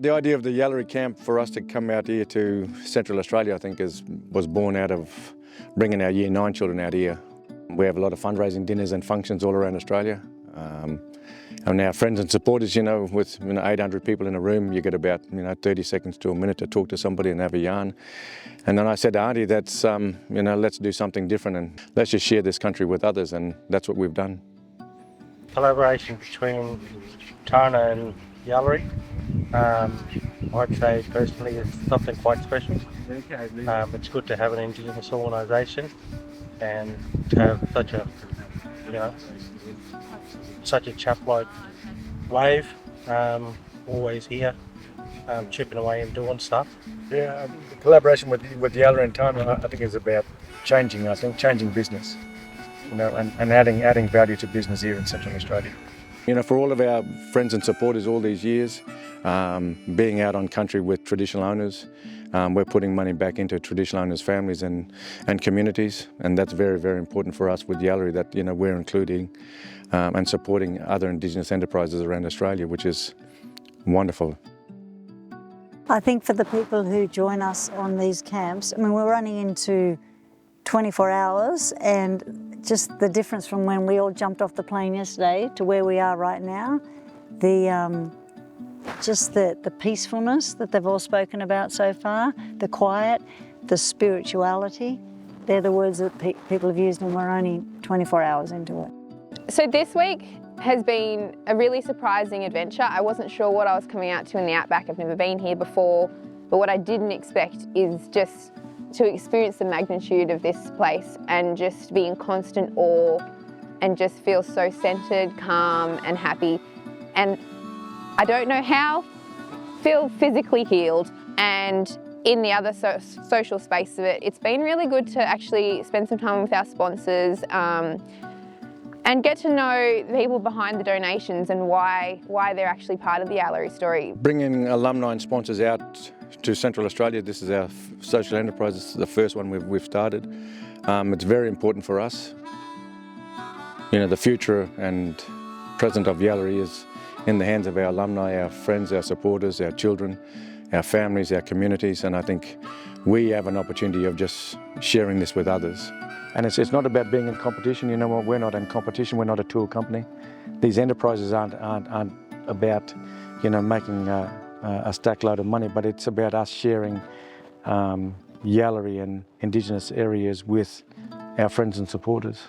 The idea of the Yalari camp for us to come out here to Central Australia, I think, was born out of bringing our Year 9 children out here. We have a lot of fundraising dinners and functions all around Australia. And our friends and supporters, with 800 people in a room, you get about 30 seconds to a minute to talk to somebody and have a yarn. And then I said to Auntie, let's do something different and let's just share this country with others, and that's what we've done. Collaboration between Tana and Yalari, I'd say personally it's something quite special. It's good to have an Indigenous organisation and to have such a chap like Wave, always here, chipping away and doing stuff. Yeah, the collaboration with Yalari and Tana, I think, is about changing business, and adding value to business here in Central Australia. For all of our friends and supporters all these years, being out on country with traditional owners, we're putting money back into traditional owners' families and communities, and that's very, very important for us with Yalari, that we're including and supporting other Indigenous enterprises around Australia, which is wonderful. I think for the people who join us on these camps, we're running into 24 hours, and just the difference from when we all jumped off the plane yesterday to where we are right now, just the peacefulness that they've all spoken about so far, the quiet, the spirituality, they're the words that people have used, and we're only 24 hours into it. So this week has been a really surprising adventure. I wasn't sure what I was coming out to in the Outback. I've never been here before, but what I didn't expect is just to experience the magnitude of this place and just be in constant awe and just feel so centred, calm and happy. And I don't know how, feel physically healed. And in the other social space of it, it's been really good to actually spend some time with our sponsors and get to know the people behind the donations and why they're actually part of the Yalari story. Bringing alumni and sponsors out to Central Australia, this is our social enterprise. This is the first one we've started. It's very important for us. The future and present of Yalari is in the hands of our alumni, our friends, our supporters, our children, our families, our communities, and I think we have an opportunity of just sharing this with others. And it's not about being in competition. We're not in competition. We're not a tool company. These enterprises aren't about making a stack load of money, but it's about us sharing Yalari and Indigenous areas with our friends and supporters.